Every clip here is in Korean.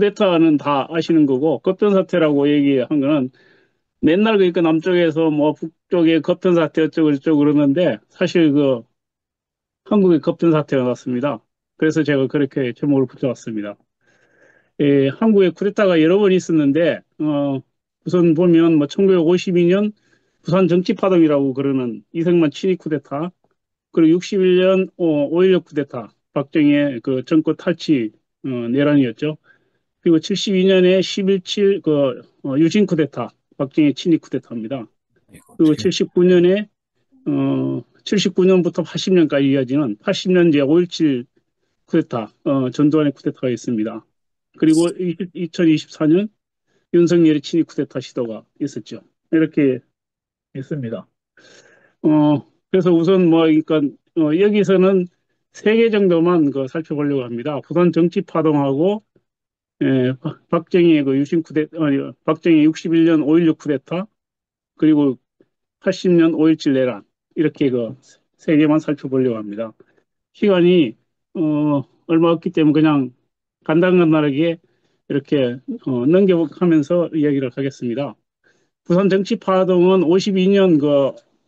쿠데타는 다 아시는 거고, 급변 사태라고 얘기한 거는 맨날 그러니까 남쪽에서 뭐 북쪽에 급변 사태 어쩌고 저쩌고 그러는데, 사실 그 한국에 급변 사태가 났습니다. 그래서 제가 그렇게 제목을 붙여왔습니다. 예, 한국에 쿠데타가 여러 번 있었는데, 우선 보면 뭐 1952년 부산 정치파동이라고 그러는 이승만 친위 쿠데타, 그리고 61년 5.16 쿠데타, 박정희의 그 정권 탈취 내란이었죠. 그리고 72년에 11.7 유신 쿠데타, 박정희 친위 쿠데타입니다. 이거 그리고 어떻게 79년부터 80년까지 이어지는 80년제 5.17 쿠데타, 전두환의 쿠데타가 있습니다. 그리고 2024년 윤석열의 친위 쿠데타 시도가 있었죠. 이렇게 있습니다. 그래서 우선 뭐, 그러니까, 여기서는 세 개 정도만 살펴보려고 합니다. 부산 정치 파동하고, 박정희의 그 유신 아니, 박정희 61년 5.16 쿠데타, 그리고 80년 5.17 내란. 이렇게 세 개만 살펴보려고 합니다. 시간이, 얼마 없기 때문에 그냥 간단간단하게 이렇게, 넘겨가면서 이야기를 하겠습니다. 부산 정치 파동은 52년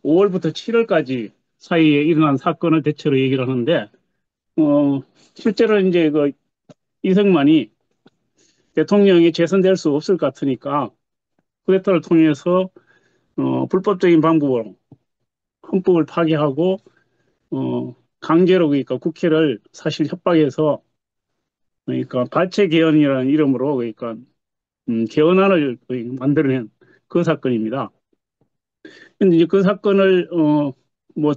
5월부터 7월까지 사이에 일어난 사건을 대체로 얘기를 하는데, 어, 실제로 이제 이승만이 대통령이 재선될 수 없을 것 같으니까 쿠데타를 통해서 불법적인 방법으로 헌법을 파기하고 강제로 그러니까 국회를 사실 협박해서 그러니까 발췌 개헌이라는 이름으로 그러니까 개헌안을 만들어낸 그 사건입니다. 근데 이제 그 사건을 뭐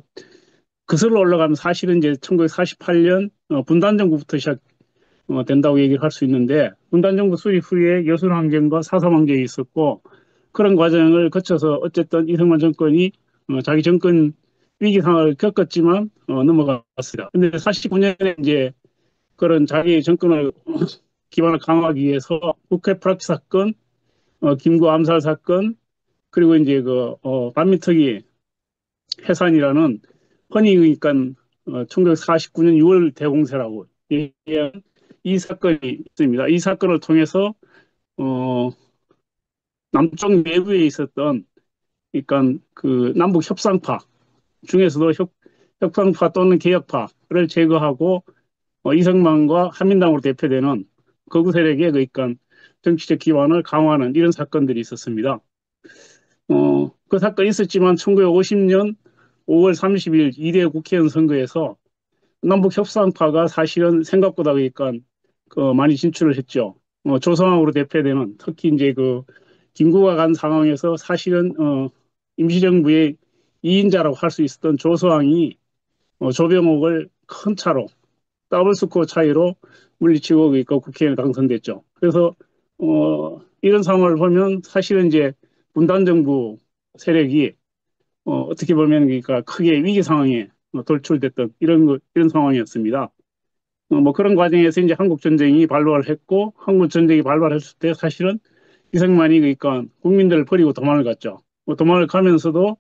거슬러 올라가면 사실은 이제 1948년 분단정부부터 시작 된다고 얘기를 할 수 있는데 분단정부 수립 후에 여순항쟁과 사삼항쟁이 있었고 그런 과정을 거쳐서 어쨌든 이승만 정권이 자기 정권 위기 상황을 겪었지만 넘어갔습니다. 근데 49년에 이제 그런 자기 정권을 기반을 강화하기 위해서 국회 프락치 사건, 김구 암살 사건, 그리고 이제 반민특위 해산이라는 흔히 그러니까 1949년 6월 대공세라고 얘기한 이 사건이 있습니다. 이 사건을 통해서 어, 남쪽 내부에 있었던 그러니까 그 남북 협상파 중에서도 협상파 또는 개혁파를 제거하고 이승만과 한민당으로 대표되는 극우 세력의 그러니까 정치적 기반을 강화하는 이런 사건들이 있었습니다. 그 사건이 있었지만 1950년 5월 30일 2대 국회의원 선거에서 남북 협상파가 사실은 생각보다 그러니까 많이 진출을 했죠. 조성황으로 대표되는 특히 이제 김구가 간 상황에서 사실은 임시정부의 2인자라고 할 수 있었던 조성황이 조병옥을 큰 차로 더블 스코어 차이로 물리치고 그러니까 국회에 당선됐죠. 그래서 이런 상황을 보면 사실은 이제 분단정부 세력이 어떻게 보면 그러니까 크게 위기 상황에 돌출됐던 이런 상황이었습니다. 뭐 그런 과정에서 이제 한국 전쟁이 발발을 했고 한국 전쟁이 발발했을 때 사실은 이승만이 그러니까 국민들을 버리고 도망을 갔죠. 도망을 가면서도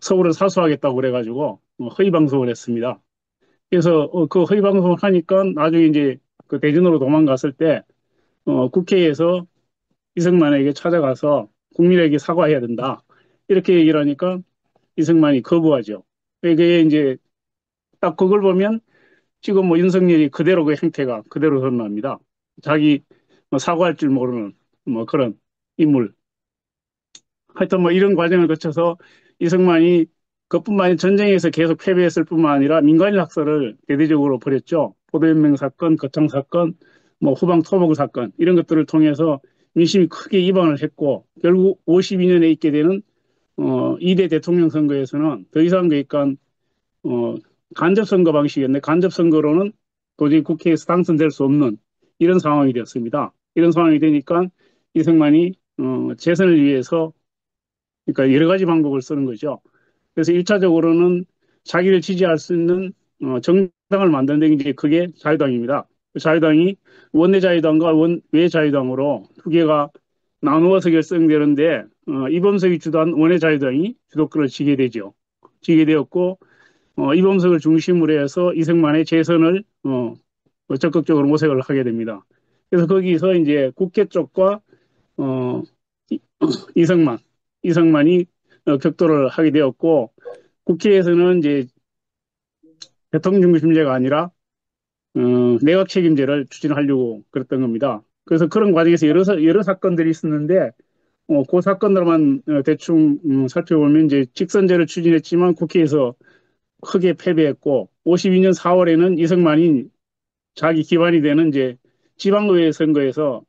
서울을 사수하겠다고 그래가지고 허위 방송을 했습니다. 그래서 그 허위 방송을 하니까 나중에 이제 그 대전으로 도망갔을 때 국회에서 이승만에게 찾아가서 국민에게 사과해야 된다. 이렇게 얘기를 하니까 이승만이 거부하죠. 그게 이제 딱 그걸 보면 지금 뭐 윤석열이 그대로 그 행태가 그대로 드러납니다. 자기 뭐 사과할 줄 모르는 뭐 그런 인물. 하여튼 뭐 이런 과정을 거쳐서 이승만이 그뿐만 아니라 전쟁에서 계속 패배했을 뿐만 아니라 민간인 학살을 대대적으로 벌였죠. 포도연맹 사건, 거창 사건, 뭐 후방 토목 사건 이런 것들을 통해서 민심이 크게 이방을 했고 결국 52년에 있게 되는 2대 대통령 선거에서는 더 이상 그러니까 어, 간접 선거 방식이었는데 간접 선거로는 도저히 국회에서 당선될 수 없는 이런 상황이 되었습니다. 이런 상황이 되니까 이승만이 재선을 위해서 그러니까 여러 가지 방법을 쓰는 거죠. 그래서 1차적으로는 자기를 지지할 수 있는 정당을 만드는 게 이제 그게 자유당입니다. 자유당이 원내자유당과 원외자유당으로 두 개가 나누어서 결성되는데 이범석이 주도한 원내자유당이 주도권을 쥐게 되죠. 쥐게 되었고 이범석을 중심으로 해서 이승만의 재선을 적극적으로 모색을 하게 됩니다. 그래서 거기서 이제 국회 쪽과 어, 이- 이성만, 이성만이 격돌을 하게 되었고, 국회에서는 이제 대통령 중심제가 아니라 어, 내각 책임제를 추진하려고 그랬던 겁니다. 그래서 그런 과정에서 여러 사건들이 있었는데, 그 사건들만 대충 살펴보면 이제 직선제를 추진했지만 국회에서 크게 패배했고, 52년 4월에는 이승만이 자기 기반이 되는 이제 지방의회 선거에서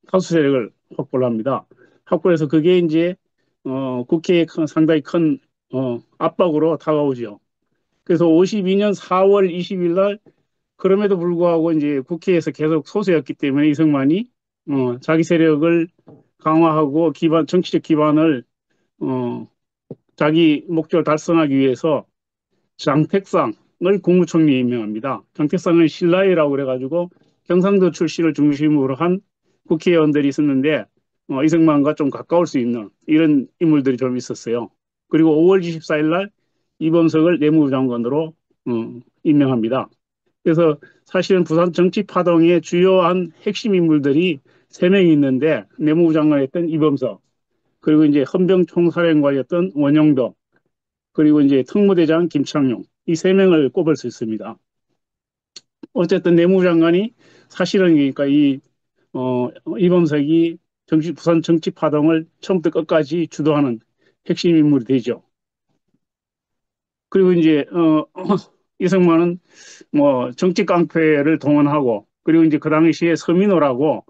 다수 세력을 확보를 합니다. 확보해서 그게 이제 국회에 상당히 큰 압박으로 다가오죠. 그래서 52년 4월 20일 날 그럼에도 불구하고 이제 국회에서 계속 소수였기 때문에 이승만이 자기 세력을 강화하고 정치적 기반을 어, 자기 목적을 달성하기 위해서 장택상을 국무총리에 임명합니다. 장택상은 신라회라고 그래가지고 경상도 출신을 중심으로 한 국회의원들이 있었는데 이승만과 좀 가까울 수 있는 이런 인물들이 좀 있었어요. 그리고 5월 24일 날 이범석을 내무부 장관으로 임명합니다. 그래서 사실은 부산 정치 파동의 주요한 핵심 인물들이 세 명이 있는데 내무부 장관이었던 이범석, 그리고 이제 헌병총사령관이었던 원영덕, 그리고 이제 특무대장 김창룡, 이 세 명을 꼽을 수 있습니다. 어쨌든 내무부 장관이 사실은 그러니까 이범석이 부산 정치 파동을 처음부터 끝까지 주도하는 핵심 인물이 되죠. 그리고 이제 이승만은 뭐 정치 깡패를 동원하고, 그리고 이제 그 당시에 서민호라고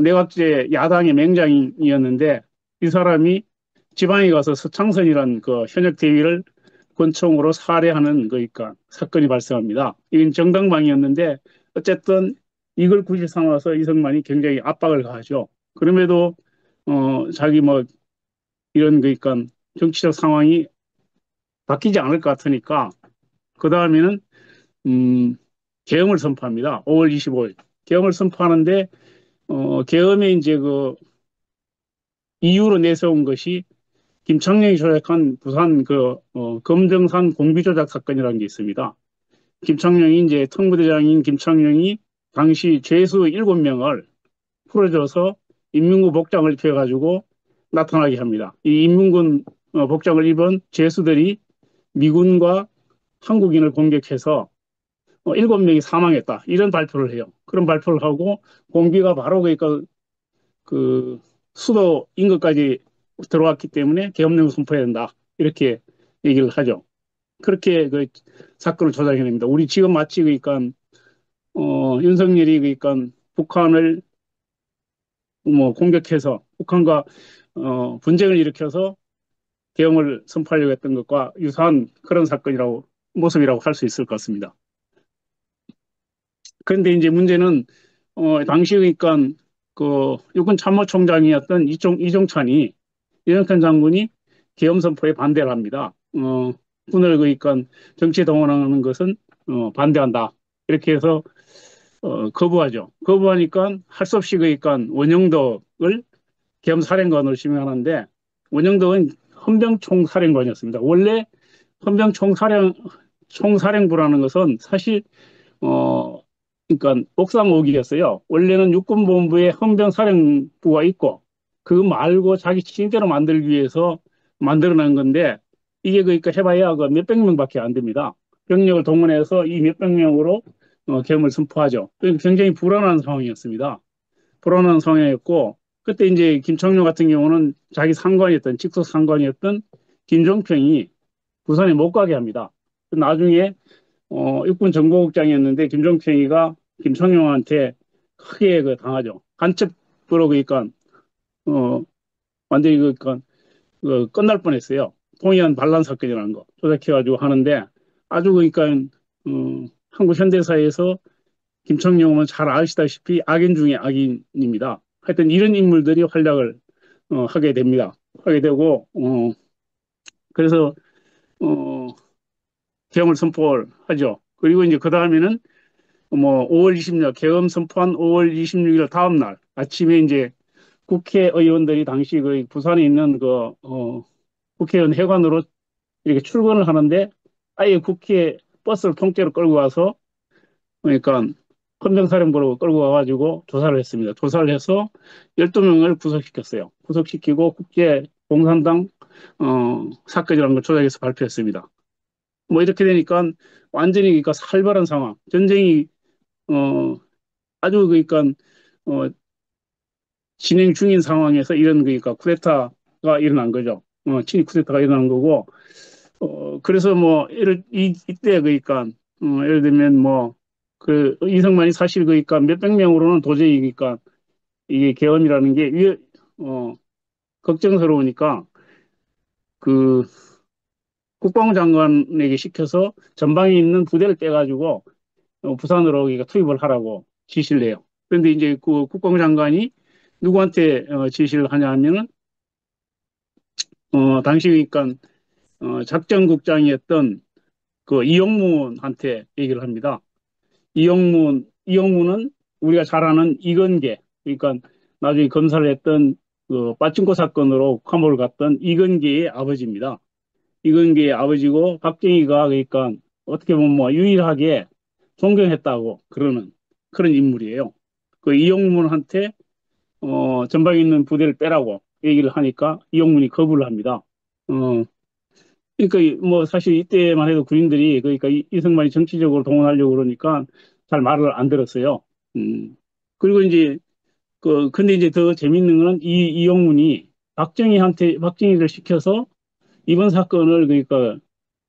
내각제 야당의 맹장이었는데, 이 사람이 지방에 가서 서창선이라는 그 현역 대위를 권총으로 살해하는 그러니까 사건이 발생합니다. 이건 정당방위였는데 어쨌든 이걸 굳이 삼아서 이승만이 굉장히 압박을 가하죠. 그럼에도 자기 뭐 이런 그러니까 정치적 상황이 바뀌지 않을 것 같으니까 그 다음에는 음, 계엄을 선포합니다. 5월 25일 계엄을 선포하는데 계엄의 이제 그 이유로 내세운 것이 김창룡이 조작한 부산 금정산 공비 조작 사건이라는 게 있습니다. 김창룡이 이제 특무대장인 김창룡이 당시 죄수 7명을 풀어줘서 인민군 복장을 입혀가지고 나타나게 합니다. 이 인민군 복장을 입은 죄수들이 미군과 한국인을 공격해서 7명이 사망했다. 이런 발표를 해요. 그런 발표를 하고 공비가 바로 그러니까 그 수도 인근까지 들어왔기 때문에 계엄령 선포해야 된다. 이렇게 얘기를 하죠. 그렇게 그 사건을 조작해냅니다. 우리 지금 마치 그러니까 윤석열이 그러니까 북한을 뭐 공격해서 북한과 분쟁을 일으켜서 계엄을 선포하려고 했던 것과 유사한 그런 사건이라고 모습이라고 할 수 있을 것 같습니다. 그런데 이제 문제는 당시 그러니까 그 육군 참모총장이었던 이종찬 장군이 계엄 선포에 반대를 합니다. 군을 그러니까 정치에 동원하는 것은 반대한다. 이렇게 해서 거부하죠. 거부하니까 할 수 없이 그러니까 원영덕을 계엄사령관으로 지명하는데, 원영덕은 헌병총사령관이었습니다. 원래 헌병총사령부라는 것은 사실 어 그러니까 옥상옥이었어요. 원래는 육군본부에 헌병사령부가 있고 그 말고 자기 취임대로 만들기 위해서 만들어낸 건데, 이게 그러니까 해봐야 그 몇백 명밖에 안 됩니다. 병력을 동원해서 이 몇백 명으로 계엄을 선포하죠. 굉장히 불안한 상황이었습니다. 불안한 상황이었고, 그때 이제 김청룡 같은 경우는 자기 상관이었던 직속 상관이었던 김종평이 부산에 못 가게 합니다. 나중에 육군 정보국장이었는데 김종평이가 김청룡한테 크게 그 당하죠. 간첩으로 그러니까 어 완전히 그러니까 끝날 뻔했어요. 동해안 반란 사건이라는 거 조작해가지고 하는데, 아주 그러니까 한국 현대사에서 김청룡은 잘 아시다시피 악인 중에 악인입니다. 하여튼 이런 인물들이 활약을 하게 됩니다. 하게 되고 그래서 어, 계엄을 선포를 하죠. 그리고 이제 그 다음에는 뭐 5월 20일 계엄 선포한 5월 26일 다음 날 아침에 이제 국회의원들이 당시 그 부산에 있는 국회의원 회관으로 이렇게 출근을 하는데, 아예 국회 버스를 통째로 끌고 와서 그러니까 헌병사령부로 끌고 가가지고 조사를 했습니다. 조사를 해서 12명을 구속시켰어요. 구속시키고 국제 공산당 사건이라는 걸 조작해서 발표했습니다. 뭐 이렇게 되니까 완전히 그러니까 살벌한 상황, 전쟁이 어, 아주 그러니까 어, 진행 중인 상황에서 이런 그러니까 쿠데타가 일어난 거죠. 친위 쿠데타가 일어난 거고, 그래서 뭐 이때 그러니까 예를 들면 뭐 그 이승만이 사실 그러니까 몇백 명으로는 도저히 그러니까 이게 계엄이라는 게 걱정스러우니까 그 국방장관에게 시켜서 전방에 있는 부대를 빼가지고 부산으로 그러니까 투입을 하라고 지시를 해요. 그런데 이제 그 국방장관이 누구한테 지시를 하냐 하면은 당시 그러니까 작전국장이었던 그 이영문한테 얘기를 합니다. 이영문은 우리가 잘 아는 이건계, 그러니까 나중에 검사를 했던 그 빠친코 사건으로 감옥을 갔던 이건계의 아버지입니다. 이건계의 아버지고 박정희가 그러니까 어떻게 보면 뭐 유일하게 존경했다고 그러는 그런 인물이에요. 그 이영문한테 전방에 있는 부대를 빼라고 얘기를 하니까 이영문이 거부를 합니다. 어, 그러니까 뭐 사실 이때만 해도 군인들이 그러니까 이승만이 정치적으로 동원하려고 그러니까 잘 말을 안 들었어요. 그리고 이제 근데 이제 더 재밌는 거는 이영문이 박정희를 시켜서 이번 사건을 그러니까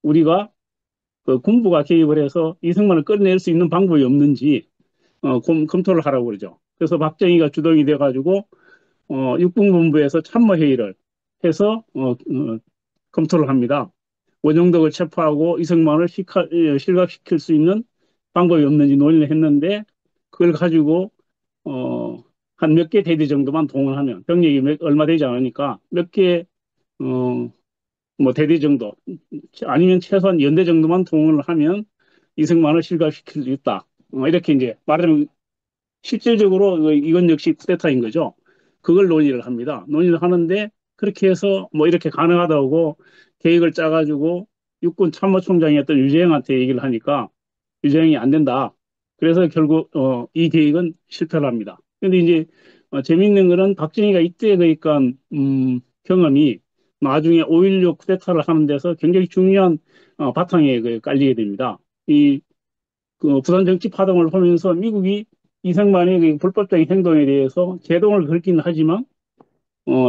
우리가 그 군부가 개입을 해서 이승만을 끌어낼 수 있는 방법이 없는지 검토를 하라고 그러죠. 그래서 박정희가 주동이 돼가지고 육군본부에서 참모회의를 해서 검토를 합니다. 원영덕을 체포하고 이승만을 실각시킬 수 있는 방법이 없는지 논의를 했는데 그걸 가지고 한 몇 개 대대 정도만 동원하면 병력이 얼마 되지 않으니까 몇 개, 뭐 대대 정도 아니면 최소한 연대 정도만 동원을 하면 이승만을 실각시킬 수 있다. 이렇게 이제 말하자면 실질적으로 이건 역시 쿠데타인 거죠. 그걸 논의를 합니다. 논의를 하는데 그렇게 해서 뭐 이렇게 가능하다고 계획을 짜가지고 육군 참모총장이었던 유재형한테 얘기를 하니까 유재형이 안 된다. 그래서 결국 이 계획은 실패를 합니다. 근데 이제 재밌는 거는 박정희가 이때 그러니까 경험이 나중에 5.16 쿠데타를 하는 데서 굉장히 중요한 바탕에 깔리게 됩니다. 그 부산 정치 파동을 보면서 미국이 이승만의 그 불법적인 행동에 대해서 제동을 걸기는 하지만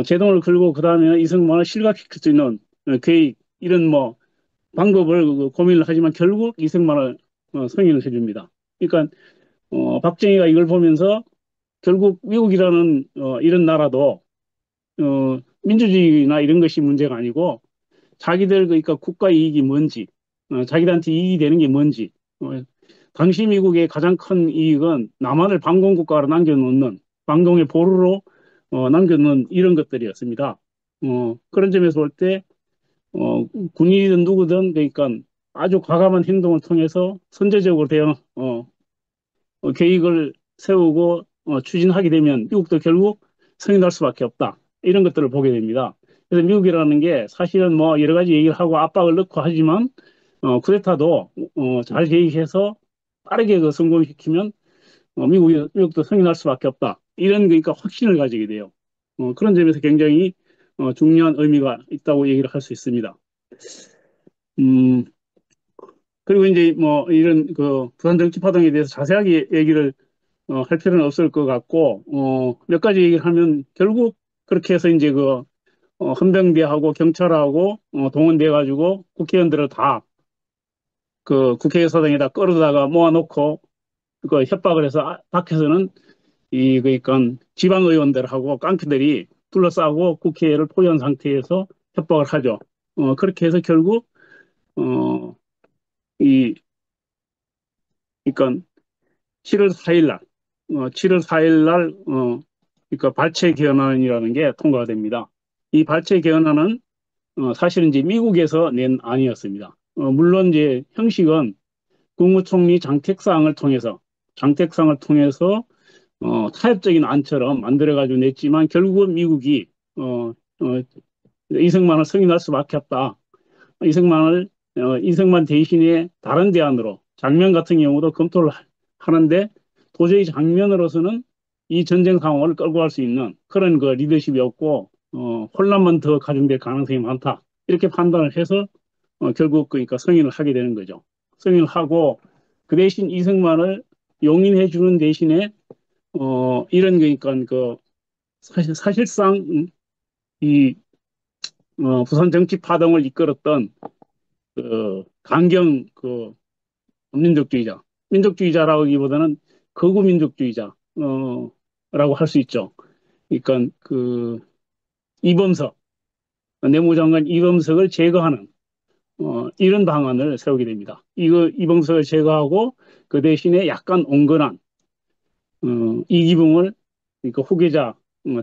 제동을 걸고 그 다음에 이승만을 실각시킬 수 있는 계획 이런 뭐 방법을 고민을 하지만 결국 이승만을 승인을 해줍니다. 그러니까 박정희가 이걸 보면서 결국 미국이라는 이런 나라도 민주주의나 이런 것이 문제가 아니고 자기들 그러니까 국가 이익이 뭔지 자기들한테 이익이 되는 게 뭔지 당시 미국의 가장 큰 이익은 남한을 반공국가로 남겨놓는 반공의 보루로 남겨놓는 이런 것들이었습니다. 그런 점에서 볼 때 군인이든 누구든 그러니까 아주 과감한 행동을 통해서 선제적으로 대응 계획을 세우고 추진하게 되면 미국도 결국 승인할 수밖에 없다. 이런 것들을 보게 됩니다. 그래서 미국이라는 게 사실은 뭐 여러 가지 얘기를 하고 압박을 넣고 하지만 쿠데타도 잘 계획해서 빠르게 성공시키면 미국도 승인할 수밖에 없다. 이런 그러니까 확신을 가지게 돼요. 그런 점에서 굉장히 중요한 의미가 있다고 얘기를 할 수 있습니다. 음, 그리고 이제 뭐 이런 그 부산 정치 파동에 대해서 자세하게 얘기를 할 필요는 없을 것 같고 몇 가지 얘기를 하면 결국 그렇게 해서 이제 헌병대하고 경찰하고 동원돼 가지고 국회의원들을 다 그 국회의사당에다 끌어다가 모아놓고 그 협박을 해서 밖에서는 그러니까 지방의원들하고 깡패들이 둘러싸고 국회를 포위한 상태에서 협박을 하죠. 그렇게 해서 결국 어, 이 그러니까 7월 4일 날 7월 4일 날 그러니까 발췌 개헌안이라는 게 통과가 됩니다. 이 발췌 개헌안은 사실은 이제 미국에서 낸 안이었습니다. 물론 이제 형식은 국무총리 장택상을 통해서 타협적인 안처럼 만들어가지고 냈지만 결국은 미국이 이승만을 승인할 수밖에 없다. 이승만 대신에 다른 대안으로 장면 같은 경우도 검토를 하는데 도저히 장면으로서는 이 전쟁 상황을 끌고 갈 수 있는 그런 그 리더십이었고, 혼란만 더 가중될 가능성이 많다. 이렇게 판단을 해서, 결국 그러니까 승인을 하게 되는 거죠. 승인을 하고, 그 대신 이승만을 용인해 주는 대신에, 이런 그러니까 그, 사실상, 이, 부산 정치 파동을 이끌었던, 강경, 민족주의자. 민족주의자라기보다는 극우 민족주의자, 라고 할 수 있죠. 그러니까 이범석, 내무장관 이범석을 제거하는 이런 방안을 세우게 됩니다. 이범석을 제거하고 그 대신에 약간 온건한 이기붕을 그러니까 후계자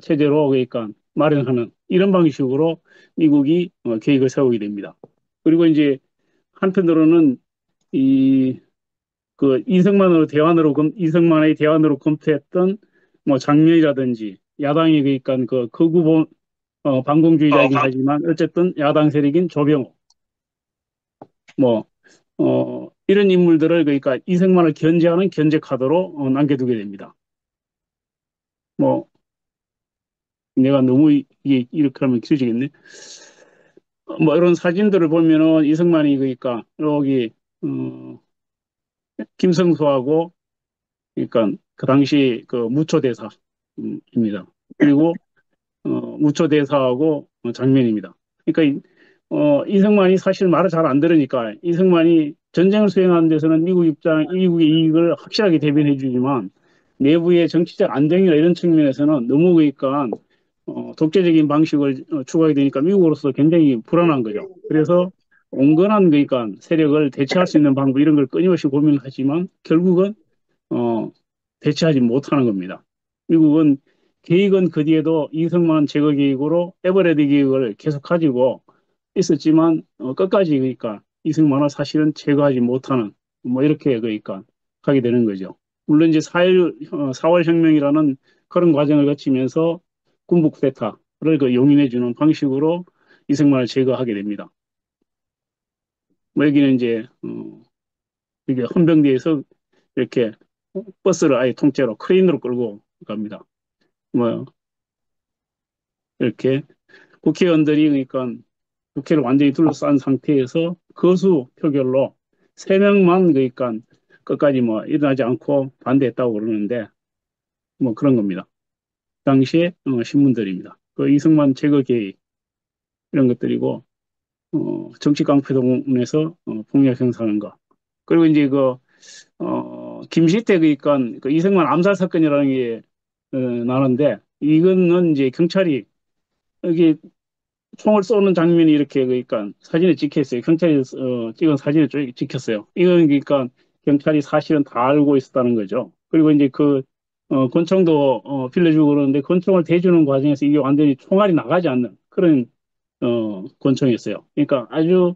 체제로 그러니까 마련하는 이런 방식으로 미국이 계획을 세우게 됩니다. 그리고 이제 한편으로는 이 이승만의 대안으로 검토했던 뭐 장면이라든지 야당이 그러니까 그 극우 반공주의자이긴 하지만 어쨌든 야당 세력인 조병호 뭐 이런 인물들을 그러니까 이승만을 견제하는 견제 카드로 남겨두게 됩니다. 뭐 내가 너무 이게 이렇게 하면 길어지겠네. 뭐 이런 사진들을 보면은 이승만이 그러니까 여기 김성수하고 그러니까 그 당시 그 무초대사입니다. 그리고 무초대사하고 장면입니다. 그러니까 이승만이 사실 말을 잘 안 들으니까 이승만이 전쟁을 수행하는 데서는 미국의 이익을 확실하게 대변해 주지만 내부의 정치적 안정이나 이런 측면에서는 너무 그러니까 독재적인 방식을 추구하게 되니까 미국으로서 굉장히 불안한 거죠. 그래서 온건한 그러니까 세력을 대체할 수 있는 방법 이런 걸 끊임없이 고민을 하지만 결국은 어, 대체하지 못하는 겁니다. 미국은 계획은 그 뒤에도 이승만 제거 계획으로 에버레드 계획을 계속 가지고 있었지만 끝까지 그러니까 이승만을 사실은 제거하지 못하는 뭐 이렇게 그러니까 하게 되는 거죠. 물론 이제 4월 혁명이라는 그런 과정을 거치면서 군부 쿠데타를 용인해 주는 방식으로 이승만을 제거하게 됩니다. 뭐 여기는 이제 이게 헌병대에서 이렇게 버스를 아예 통째로 크레인으로 끌고 갑니다. 뭐 이렇게 국회의원들이 그러니까 국회를 완전히 둘러싼 상태에서 거수 표결로 3명만 그러니까 끝까지 뭐 일어나지 않고 반대했다고 그러는데 뭐 그런 겁니다. 당시에 신문들입니다. 그 이승만 제거 계획 이런 것들이고 정치 깡패동원에서 폭력 행사하는 거. 그리고 이제 김시태 그러니까 그 이승만 암살 사건이라는 게 나는데 이거는 이제 경찰이 여기 총을 쏘는 장면이 이렇게 그러니까 사진에 찍혀 있어요. 경찰이 찍은 사진에 찍혔어요. 이건 그러니까 경찰이 사실은 다 알고 있었다는 거죠. 그리고 이제 권총도 빌려주고 그러는데 권총을 대주는 과정에서 이게 완전히 총알이 나가지 않는 그런 권총이었어요. 그러니까 아주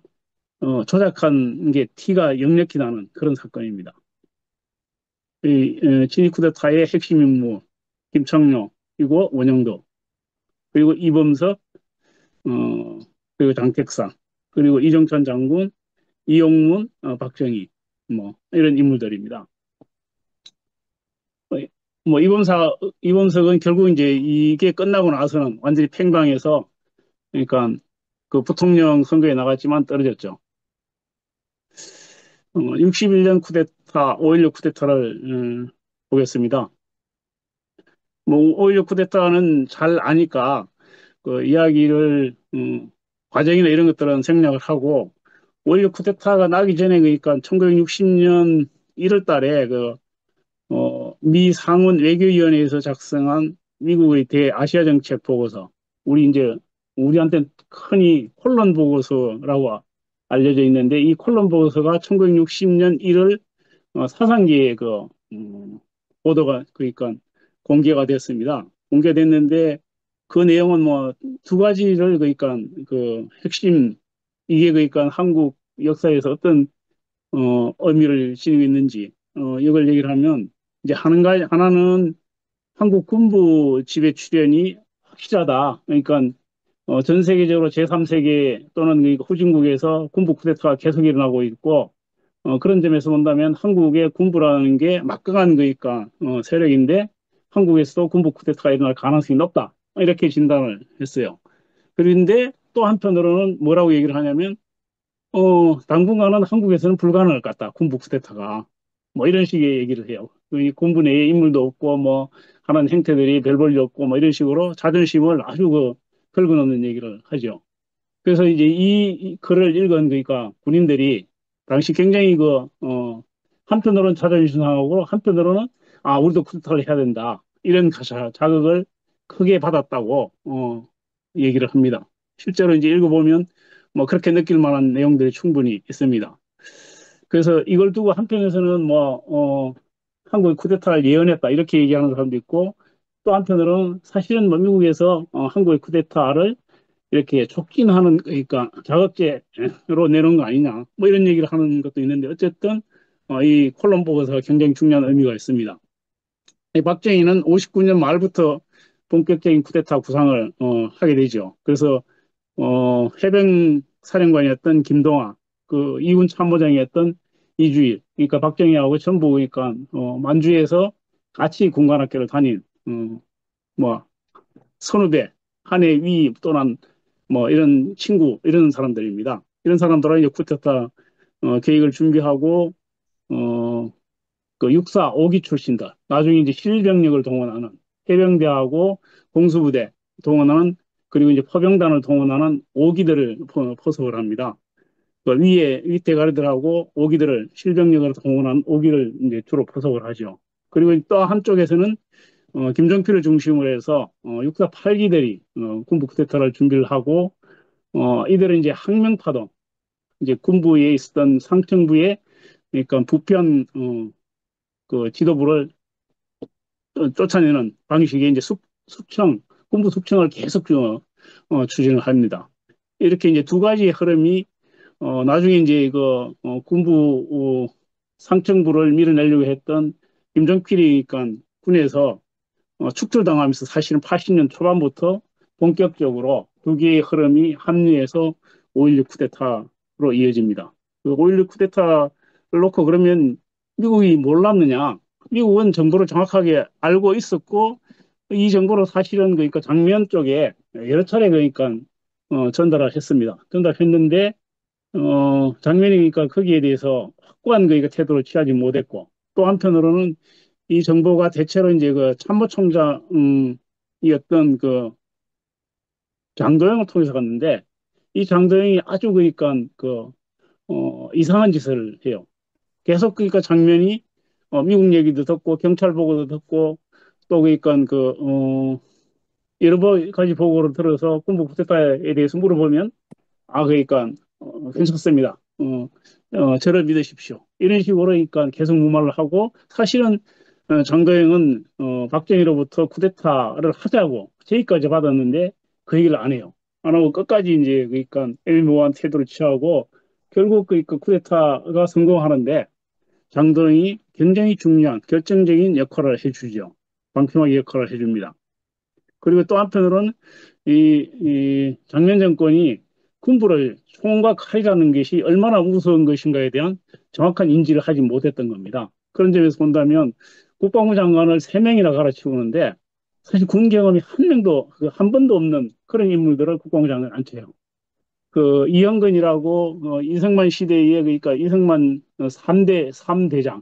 조작한 게 티가 역력히 나는 그런 사건입니다. 친위 쿠데타의 핵심 인물 김창룡 그리고 원영도 그리고 이범석 그리고 장택상 그리고 이정찬 장군 이용문 박정희 뭐 이런 인물들입니다. 어, 뭐 이범석은 결국 이제 이게 끝나고 나서는 완전히 팽방해서 그러니까 그 부통령 선거에 나갔지만 떨어졌죠. 61년 쿠데타 5.16 쿠데타를 보겠습니다. 뭐 5.16 쿠데타는 잘 아니까 그 이야기를 과정이나 이런 것들은 생략을 하고 5.16 쿠데타가 나기 전에 그러니까 1960년 1월 달에 미 상원 외교위원회에서 작성한 미국의 대아시아 정책 보고서 우리한테 흔히 콜론 보고서라고 알려져 있는데 이 콜론 보고서가 1960년 1월 사상기에 보도가 그러니까 공개가 됐습니다. 공개됐는데 그 내용은 뭐 두 가지를 그러니까 핵심 이게 그러니까 한국 역사에서 어떤 의미를 지니고 있는지 이걸 얘기를 하면 이제 하나는 한국 군부 지배 출현이 확실하다. 그러니까 전 세계적으로 제3세계 또는 그 후진국에서 군부 쿠데타가 계속 일어나고 있고 그런 점에서 본다면 한국의 군부라는 게 막강한 거니까 세력인데 한국에서도 군부 쿠데타가 일어날 가능성이 높다. 이렇게 진단을 했어요. 그런데 또 한편으로는 뭐라고 얘기를 하냐면 당분간은 한국에서는 불가능할 것 같다. 군부 쿠데타가. 뭐 이런 식의 얘기를 해요. 이 군부 내에 인물도 없고 뭐 하는 행태들이 별 볼일 없고 뭐 이런 식으로 자존심을 아주 긁어놓는 얘기를 하죠. 그래서 이제 이 글을 읽은 그러니까 군인들이 당시 굉장히 한편으로는 자존심 상하고 한편으로는 아 우리도 쿠데타를 해야 된다 이런 자극을 크게 받았다고 얘기를 합니다. 실제로 이제 읽어보면 뭐 그렇게 느낄 만한 내용들이 충분히 있습니다. 그래서 이걸 두고 한편에서는 한국이 쿠데타를 예언했다 이렇게 얘기하는 사람도 있고 또 한편으로는 사실은 뭐 미국에서 한국의 쿠데타를 이렇게 촉진하는 그러니까 자극제로 내놓은 거 아니냐 뭐 이런 얘기를 하는 것도 있는데 어쨌든 이 콜롬 보고서가 굉장히 중요한 의미가 있습니다. 이 박정희는 59년 말부터 본격적인 쿠데타 구상을 하게 되죠. 그래서 해병 사령관이었던 김동아, 그 이군 참모장이었던 이주일, 그러니까 박정희하고 전부 그러니까 만주에서 같이 군관학교를 다닌 뭐 선후배, 한 해 위 또는 뭐 이런 친구 이런 사람들입니다. 이런 사람들은 이제 쿠데타 계획을 준비하고 어, 그 육사 5기 출신들, 나중에 이제 실병력을 동원하는 해병대하고 공수부대 동원하는 그리고 이제 포병단을 동원하는 5기들을 포섭을 합니다. 그 위에 윗대가리들하고 5기들을 실병력을 동원한 5기를 이제 주로 포섭을 하죠. 그리고 또 한쪽에서는 김정필을 중심으로 해서 육사 8기들이 군부 쿠데타를 준비를 하고 이들은 이제 항명파동 이제 군부에 있었던 상층부에 그러니까 부편 그 지도부를 쫓아내는 방식의 이제 숙청 군부 숙청을 계속 추진을 합니다. 이렇게 이제 두 가지 흐름이 나중에 이제 군부 상층부를 밀어내려고 했던 김정필이 그러니까 군에서 축출당하면서 사실은 80년 초반부터 본격적으로 두 개의 흐름이 합류해서 5.16 쿠데타로 이어집니다. 그 5.16 쿠데타를 놓고 그러면 미국이 몰랐느냐? 미국은 정보를 정확하게 알고 있었고 이 정보를 사실은 그러니까 장면 쪽에 여러 차례 그러니까 전달을 했습니다. 전달했는데 장면이 그러니까 거기에 대해서 확고한 그러니까 태도를 취하지 못했고 또 한편으로는 이 정보가 대체로 이제 그 참모총장이었던 그 장도영을 통해서 갔는데 이 장도영이 아주 그러니까 이상한 짓을 해요. 계속 그러니까 장면이 미국 얘기도 듣고 경찰 보고도 듣고 또 그러니까 여러 가지 보고를 들어서 군부 쿠데타에 대해서 물어보면 그러니까 괜찮습니다. 저를 믿으십시오. 이런 식으로 그러니까 계속 무마를 하고 사실은 장도영은 박정희로부터 쿠데타를 하자고 제의까지 받았는데 그 얘기를 안 해요. 안 하고 끝까지 이제 그러니까 애매모호한 태도를 취하고 결국 그러니까 쿠데타가 성공하는데 장도영이 굉장히 중요한 결정적인 역할을 해주죠. 방패막이 역할을 해줍니다. 그리고 또 한편으로는 이 장면 정권이 군부를 총과 칼이라는 것이 얼마나 무서운 것인가에 대한 정확한 인지를 하지 못했던 겁니다. 그런 점에서 본다면 국방부 장관을 세명이나 갈아치우는데 사실 군 경험이 한 명도 한 번도 없는 그런 인물들을 국방부 장관에 앉혀요. 그 이형근이라고 이승만 시대에 그러니까 이승만 3대 3대장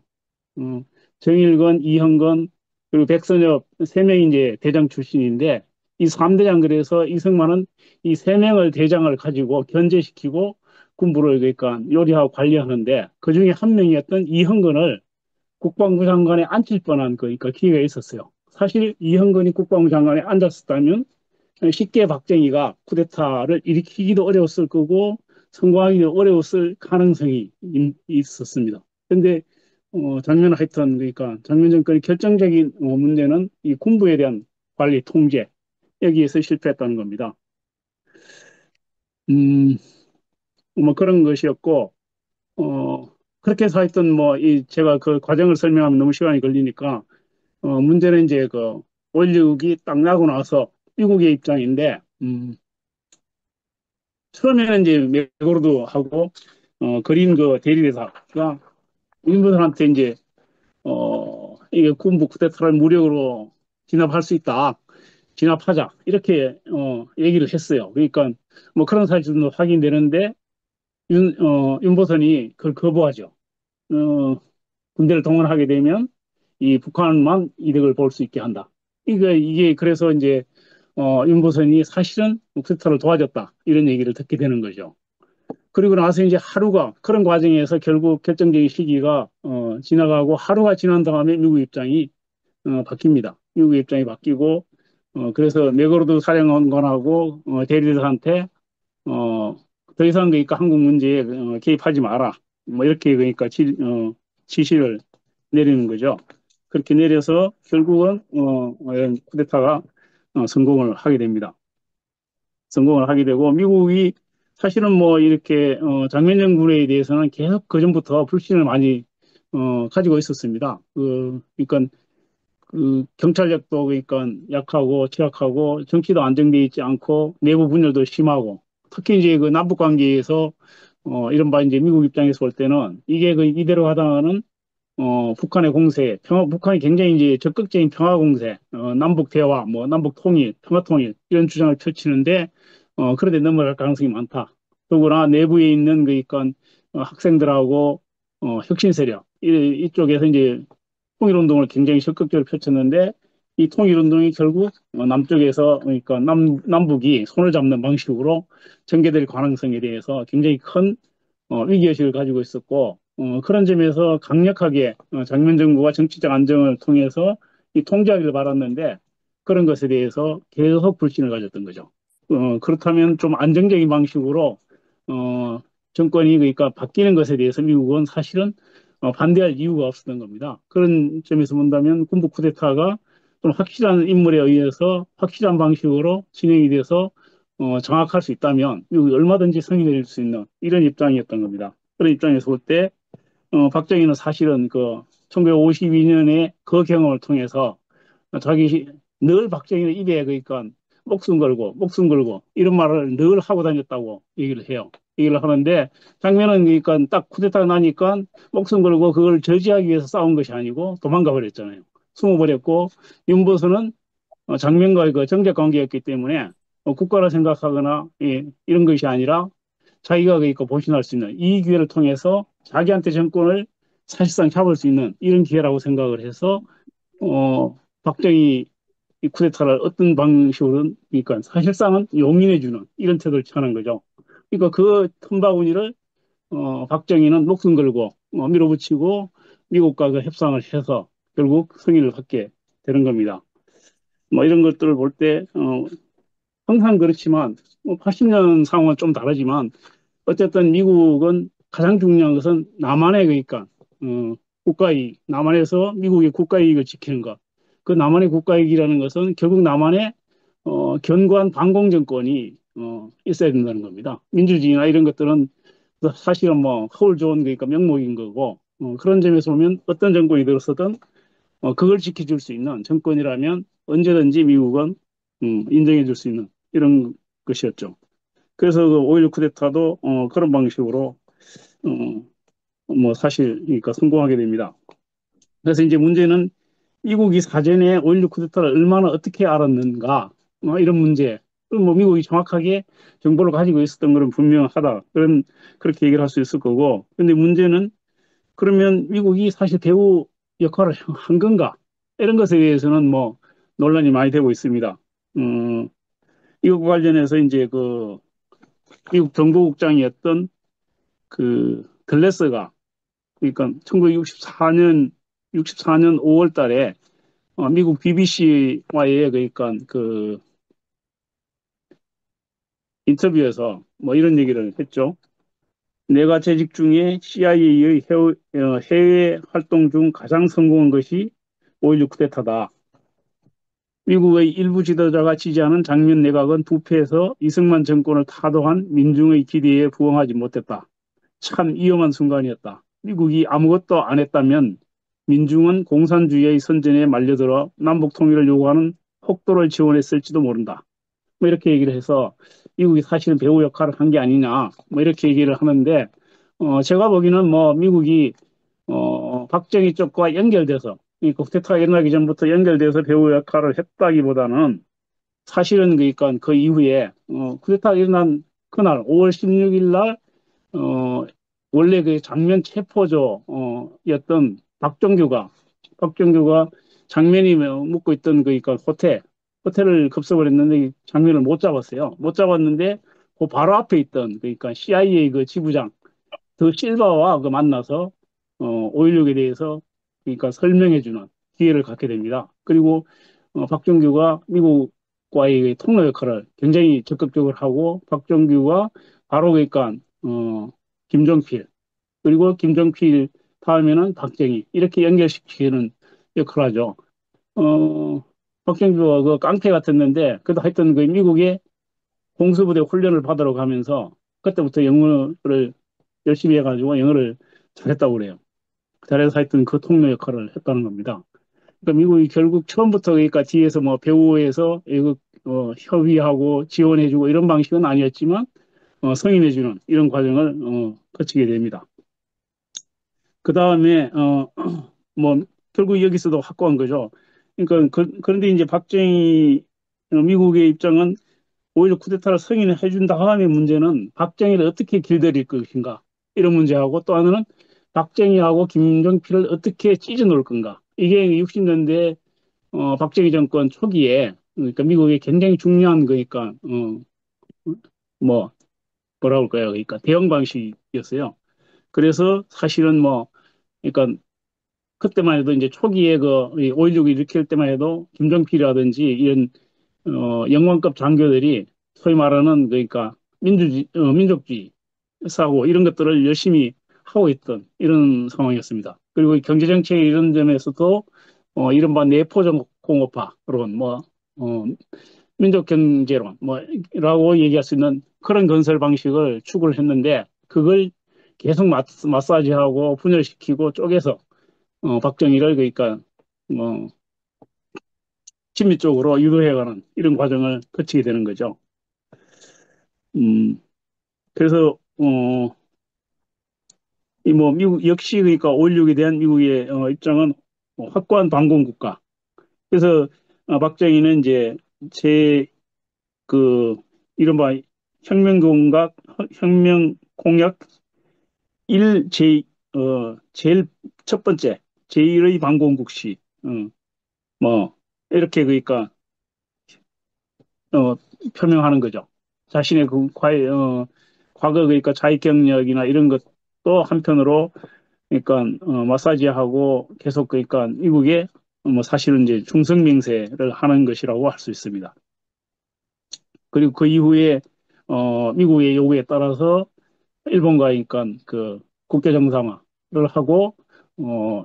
정일건, 이형건, 그리고 백선엽 세 명이 이제 대장 출신인데 이 3대장 그래서 이승만은 이 세 명을 대장을 가지고 견제시키고 군부를 그러니까 요리하고 관리하는데 그 중에 한 명이었던 이형건을 국방부 장관에 앉힐 뻔한 그러니까 기회가 있었어요. 사실 이형건이 국방부 장관에 앉았었다면 쉽게 박정희가 쿠데타를 일으키기도 어려웠을 거고 성공하기도 어려웠을 가능성이 있었습니다. 그런데 장면 하여튼 그러니까 장면 정권의 결정적인 문제는 이 군부에 대한 관리 통제 여기에서 실패했다는 겁니다. 음, 뭐 그런 것이었고 그렇게 해서 하여튼 뭐 이 제가 그 과정을 설명하면 너무 시간이 걸리니까 문제는 이제 그 원육이 딱 나고 나서 미국의 입장인데 처음에는 이제 맥고르도 하고 그린 그 대리대사가 윤석열한테 이제 이게 군부 쿠데타를 무력으로 진압할 수 있다. 진압하자. 이렇게 얘기를 했어요. 그러니까 뭐 그런 사실도 확인되는데 윤보선이 그걸 거부하죠. 어, 군대를 동원하게 되면 이 북한만 이득을 볼 수 있게 한다. 이게 그래서 이제 윤보선이 사실은 쿠데타를 도와줬다. 이런 얘기를 듣게 되는 거죠. 그리고 나서 이제 하루가 그런 과정에서 결국 결정적인 시기가 지나가고 하루가 지난 다음에 미국 입장이 바뀝니다. 미국 입장이 바뀌고 그래서 맥거르드 사령관하고 대리들한테 어, 더 이상 그러니까 한국 문제에 개입하지 마라. 뭐 이렇게 그러니까 지시를 내리는 거죠. 그렇게 내려서 결국은 쿠데타가 성공을 하게 됩니다. 성공을 하게 되고 미국이 사실은 뭐 이렇게 장면정 군에 대해서는 계속 그전부터 불신을 많이 가지고 있었습니다. 그러니까 그 경찰력도 그러니까 약하고 취약하고 정치도 안정돼 있지 않고 내부 분열도 심하고 특히 이제 그 남북 관계에서 이른바 이제 미국 입장에서 볼 때는 이게 그 이대로 가다가는 북한의 공세, 북한이 굉장히 이제 적극적인 평화 공세, 남북 대화, 뭐 남북 통일, 평화 통일 이런 주장을 펼치는데 그런데 넘어갈 가능성이 많다. 더구나 내부에 있는 그러니까 학생들하고 혁신 세력 이쪽에서 이제 통일운동을 굉장히 적극적으로 펼쳤는데 이 통일운동이 결국 남쪽에서 그러니까 남북이 손을 잡는 방식으로 전개될 가능성에 대해서 굉장히 큰 위기의식을 가지고 있었고 그런 점에서 강력하게 장면 정부가 정치적 안정을 통해서 이 통제하기를 바랐는데 그런 것에 대해서 계속 불신을 가졌던 거죠. 그렇다면 좀 안정적인 방식으로 어, 정권이 그러니까 바뀌는 것에 대해서 미국은 사실은 반대할 이유가 없었던 겁니다. 그런 점에서 본다면 군부 쿠데타가 좀 확실한 인물에 의해서 확실한 방식으로 진행이 돼서 장악할 수 있다면 미국이 얼마든지 승인해 줄 수 있는 이런 입장이었던 겁니다. 그런 입장에서 볼 때 박정희는 사실은 그 1952년에 그 경험을 통해서 자기 늘 박정희는 입에 그러니까 목숨 걸고 이런 말을 늘 하고 다녔다고 얘기를 해요. 얘기를 하는데 장면은 그러니까 딱 쿠데타가 나니까 목숨 걸고 그걸 저지하기 위해서 싸운 것이 아니고 도망가 버렸잖아요. 숨어버렸고 윤보선은 장면과의 그 정적 관계였기 때문에 국가를 생각하거나 이런 것이 아니라 자기가 그러니까 보신할 수 있는 이 기회를 통해서 자기한테 정권을 사실상 잡을 수 있는 이런 기회라고 생각을 해서 박정희 이 쿠데타를 어떤 방식으로든 그러니까 사실상은 용인해주는 이런 태도를 취하는 거죠. 그러니까 그 틈바구니를 박정희는 목숨 걸고 밀어붙이고 미국과 그 협상을 해서 결국 승인을 받게 되는 겁니다. 뭐 이런 것들을 볼 때 항상 그렇지만 80년 상황은 좀 다르지만 어쨌든 미국은 가장 중요한 것은 남한의 그러니까 국가이익, 남한에서 미국의 국가이익을 지키는 것. 그 남한의 국가이익이라는 것은 결국 남한의 견고한 반공 정권이 있어야 된다는 겁니다. 민주주의나 이런 것들은 사실은 뭐 허울 좋은 그러니까 명목인 거고 그런 점에서 보면 어떤 정권이 들어서든 그걸 지켜줄 수 있는 정권이라면 언제든지 미국은 인정해 줄 수 있는 이런 것이었죠. 그래서 그5.16 쿠데타도 그런 방식으로 뭐 사실 그러니까 성공하게 됩니다. 그래서 이제 문제는 미국이 사전에 5.16 쿠데타를 얼마나 어떻게 알았는가 이런 문제. 뭐 미국이 정확하게 정보를 가지고 있었던 것은 분명하다. 그렇게 얘기를 할 수 있을 거고. 근데 문제는 그러면 미국이 사실 배후 역할을 한 건가? 이런 것에 대해서는 뭐 논란이 많이 되고 있습니다. 이것과 관련해서 이제 그 미국 정보국장이었던 그 글래스가 그러니까 1964년 5월 달에 미국 BBC와의 그러니까 그 인터뷰에서 뭐 이런 얘기를 했죠. 내가 재직 중에 CIA의 해외 활동 중 가장 성공한 것이 5.16 쿠데타다. 미국의 일부 지도자가 지지하는 장면 내각은 부패해서 이승만 정권을 타도한 민중의 기대에 부응하지 못했다. 참 위험한 순간이었다. 미국이 아무것도 안 했다면 민중은 공산주의의 선전에 말려들어 남북 통일을 요구하는 혹도를 지원했을지도 모른다. 뭐 이렇게 얘기를 해서 미국이 사실은 배후 역할을 한 게 아니냐. 뭐 이렇게 얘기를 하는데 제가 보기에는 뭐 미국이 박정희 쪽과 연결돼서, 이 쿠데타가 일어나기 전부터 연결돼서 배후 역할을 했다기보다는 사실은 그러니까 그 이후에 쿠데타가 일어난 그날 5월 16일 날 어, 원래 그 장면 체포조 였던 박정규가 장면이 묵고 있던 그러니까 호텔을 급습을 했는데 장면을 못 잡았어요. 못 잡았는데 그 바로 앞에 있던 그러니까 CIA 그 지부장 더 실바와 그 만나서 5.16에 대해서 그러니까 설명해주는 기회를 갖게 됩니다. 그리고 박정규가 미국과의 그 통로 역할을 굉장히 적극적으로 하고 박정규가 바로 그러니까 김종필 그리고 김종필 다음에는 박정희 이렇게 연결시키는 역할을 하죠. 박정규가 그 깡패 같았는데 그래도 하여튼 그 미국의 공수부대 훈련을 받으러 가면서 그때부터 영어를 열심히 해가지고 영어를 잘했다고 그래요. 잘해서 하여튼 그 통로 역할을 했다는 겁니다. 그러니까 미국이 결국 처음부터 그러니까 뒤에서 뭐 배후에서 외국 협의하고 지원해주고 이런 방식은 아니었지만 승인해주는 이런 과정을 거치게 됩니다. 그 다음에 뭐 결국 여기서도 확고한 거죠. 그러니까 그런데 이제 박정희 미국의 입장은 오히려 쿠데타를 승인해 준 다음에 문제는 박정희를 어떻게 길들일 것인가 이런 문제하고 또 하나는 박정희하고 김정필을 어떻게 찢어 놓을 건가 이게 60년대 박정희 정권 초기에 그러니까 미국의 굉장히 중요한 거니까 뭐 뭐라 그럴까요? 그러니까 대응 방식이었어요. 그래서 사실은 뭐 그러니까 그때만 해도 이제 초기에 그 5.16을 일으킬 때만 해도 김정필이라든지 이런 영관급 장교들이 소위 말하는 그러니까 민족주의 사고 이런 것들을 열심히 하고 있던 이런 상황이었습니다. 그리고 경제정책 이런 점에서도 이른바 내포공업화론 민족경제론 뭐라고 얘기할 수 있는 그런 건설 방식을 추구를 했는데 그걸 계속 마사지하고 분열시키고 쪼개서 박정희를 그러니까 뭐 친미 쪽으로 유도해가는 이런 과정을 거치게 되는 거죠. 음, 그래서 이 뭐 미국 역시 그러니까 5.16에 대한 미국의 입장은 확고한 반공 국가. 그래서 박정희는 이제 제 그 이른바 혁명 공약 1 제일 첫 번째 제1의 반공국시 뭐 이렇게 그러니까 어, 표명하는 거죠. 자신의 과거 그러니까 자익 경력이나 이런 것도 한편으로 그러니까 마사지하고 계속 그러니까 미국에 뭐 사실은 이제 충성 맹세를 하는 것이라고 할 수 있습니다. 그리고 그 이후에 미국의 요구에 따라서 일본과 그러니까 그 국교 정상화를 하고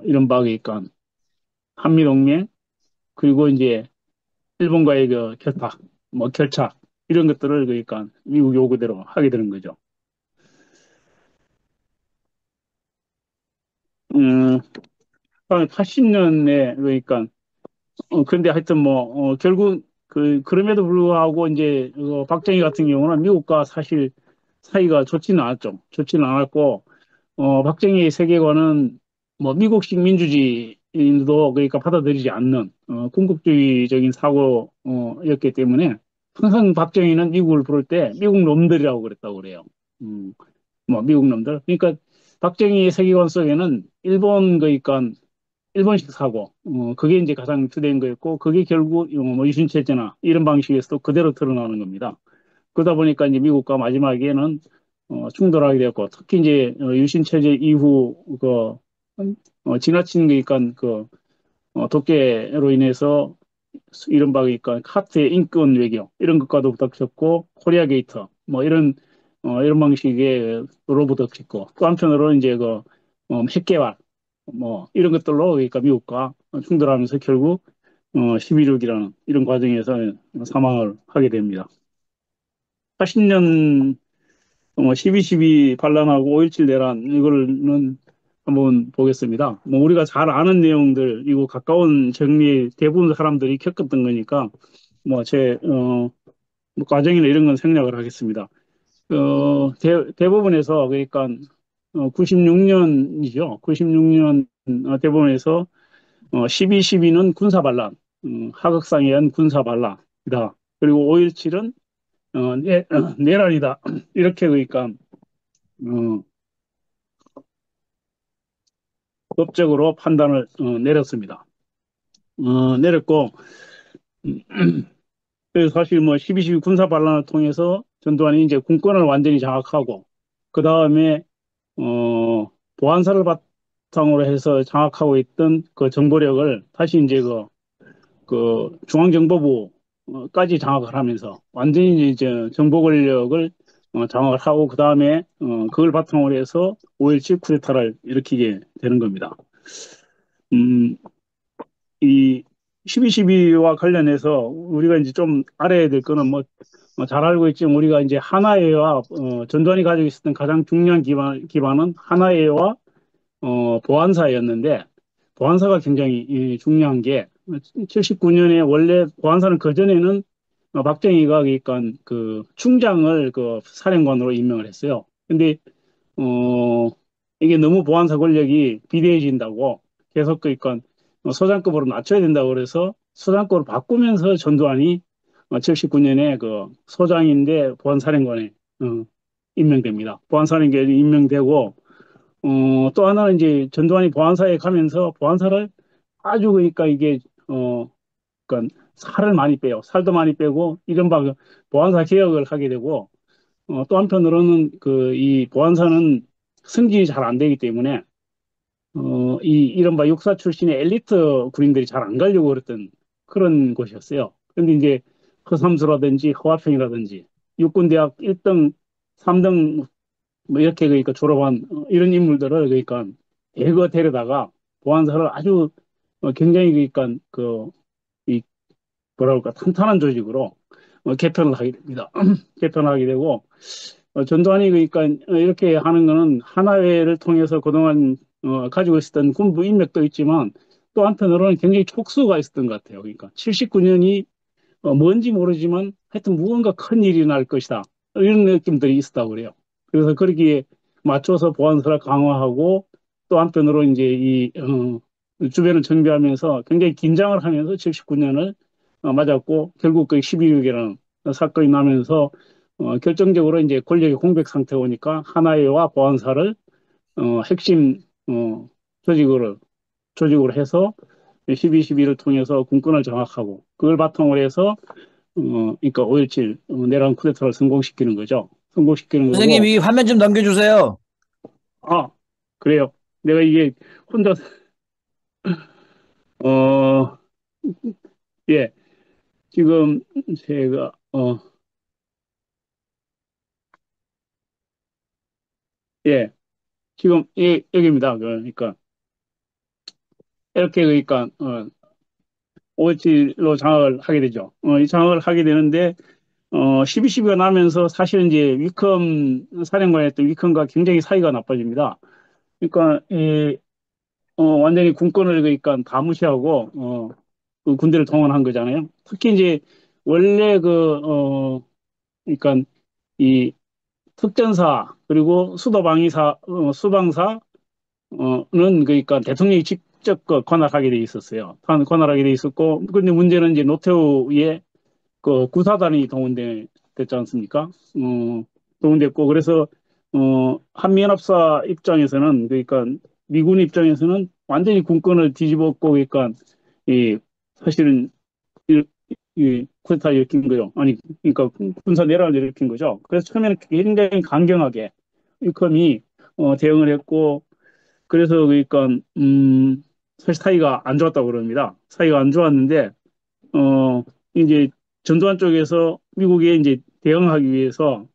이른바 그러니까 한미동맹 그리고 이제 일본과의 그 결탁 뭐 결착 이런 것들을 그러니까 미국 요구대로 하게 되는 거죠. 80년에 그러니까 그런데 하여튼 뭐 결국 그럼에도 불구하고 이제 박정희 같은 경우는 미국과 사실 사이가 좋지는 않았죠. 좋지는 않았고 박정희의 세계관은 뭐 미국식 민주주의도 그러니까 받아들이지 않는 군국주의적인 사고였기 때문에 항상 박정희는 미국을 부를 때 미국 놈들이라고 그랬다고 그래요. 음, 뭐 미국 놈들. 그러니까 박정희의 세계관 속에는 일본 그러니까 일본식 사고, 그게 이제 가장 주된 거였고, 그게 결국 뭐 유신체제나 이런 방식에서도 그대로 드러나는 겁니다. 그러다 보니까 이제 미국과 마지막에는 충돌하게 되었고, 특히 이제 유신체제 이후 지나친 그러니까 독재로 인해서 이른바 그러니까 카트의 인권 외교 이런 것과도 부닥쳤고, 코리아 게이트 뭐 이런 방식의 로부닥쳤고 또 한편으로 이제 핵개발 뭐 이런 것들로 그러니까 미국과 충돌하면서 결국 11.6이라는 이런 과정에서 사망을 하게 됩니다. 80년 12.12 반란하고 5.17 내란 이거는 한번 보겠습니다. 뭐 우리가 잘 아는 내용들이고 가까운 정리 대부분 사람들이 겪었던 거니까 뭐 과정이나 이런 건 생략을 하겠습니다. 대부분에서 그러니까 96년이죠. 96년 대법원에서 12.12는 군사반란, 하극상에 의한 군사반란이다. 그리고 5.17은 내란이다. 이렇게 그러니까 어, 법적으로 판단을 내렸습니다. 내렸고 그래서 사실 뭐 12.12 군사반란을 통해서 전두환이 이제 군권을 완전히 장악하고 그 다음에 보안사를 바탕으로 해서 장악하고 있던 그 정보력을 다시 이제 그 중앙정보부까지 장악을 하면서 완전히 이제 정보 권력을 장악을 하고 그 다음에 그걸 바탕으로 해서 5.17 쿠데타를 일으키게 되는 겁니다. 음, 이 12.12와 관련해서 우리가 이제 좀 알아야 될 거는 잘 알고 있지만 우리가 이제 하나회와 전두환이 가지고 있었던 가장 중요한 기반은 하나회와 보안사였는데 보안사가 굉장히 중요한 게 79년에 원래 보안사는 그전에는 박정희가 그러니까 그 충장을 그 사령관으로 임명을 했어요. 근데 어 이게 너무 보안사 권력이 비대해진다고 계속 그러니까 소장급으로 낮춰야 된다고 그래서 소장급으로 바꾸면서 전두환이 79년에 그 소장인데 보안사령관에 어, 임명됩니다. 보안사령관에 임명되고 또 하나는 이제 전두환이 보안사에 가면서 보안사를 아주 그러니까 이게 그러니까 살을 많이 빼요. 살도 많이 빼고 이른바 그 보안사 개혁을 하게 되고 또 한편으로는 그 이 보안사는 승진이 잘 안 되기 때문에 이 이른바 육사 출신의 엘리트 군인들이 잘 안 가려고 그랬던 그런 곳이었어요. 근데 이제 허삼수라든지 허화평이라든지 육군대학 1등, 3등 뭐 이렇게 그러니까 졸업한 이런 인물들을 그러니까 대거 데려다가 보안사를 아주 굉장히 그러니까 이 뭐라 그럴까 탄탄한 조직으로 개편을 하게 됩니다. 개편을 하게 되고 전두환이 그러니까 이렇게 하는 거는 하나회를 통해서 그동안 가지고 있었던 군부 인맥도 있지만 또 한편으로는 굉장히 촉수가 있었던 것 같아요. 그러니까 79년이 뭔지 모르지만 하여튼 무언가 큰 일이 날 것이다. 이런 느낌들이 있었다고 그래요. 그래서 거기에 맞춰서 보안사를 강화하고 또 한편으로 이제 주변을 정비하면서 굉장히 긴장을 하면서 79년을 맞았고 결국 그 12.6이라는 사건이 나면서 결정적으로 이제 권력의 공백 상태가 오니까 하나회와 보안사를 핵심 조직으로 해서 12.12를 통해서 군권을 장악하고 그걸 바탕으로 해서 그러니까 5.17 내란 쿠데타를 성공시키는 거죠. 성공시키는 선생님, 거고 이 화면 좀 넘겨주세요. 아 그래요. 내가 이게 혼자 어 예 지금 제가 예 지금 여기입니다. 그러니까 이렇게 그러니까 5.17로 장악을 하게 되죠. 이 장악을 하게 되는데 12.12가 나면서 사실은 이제 위컴 사령관이었던 위컴과 굉장히 사이가 나빠집니다. 그러니까 완전히 군권을 그러니까 다 무시하고 그 군대를 동원한 거잖아요. 특히 이제 원래 그러니까 이 특전사 그리고 수도방위사 수방사는 그러니까 대통령이 직접 관할하게 돼 있었어요. 관할하게 돼 있었고 근데 문제는 이제 노태우의 그 구사단이 됐지 않습니까? 동원됐고 그래서 한미연합사 입장에서는 그러니까 미군 입장에서는 완전히 군권을 뒤집었고 그러니까 이 사실은 이, 이 쿠데타 일으킨 거죠. 아니 그러니까 군사 내란을 일으킨 거죠. 그래서 처음에는 굉장히 강경하게 일컴이 대응을 했고 그래서 그러니까 사실 사이가 안 좋았다고 그럽니다. 사이가 안 좋았는데 어, 이제 전두환 쪽에서 미국에 이제 대응하기 위해서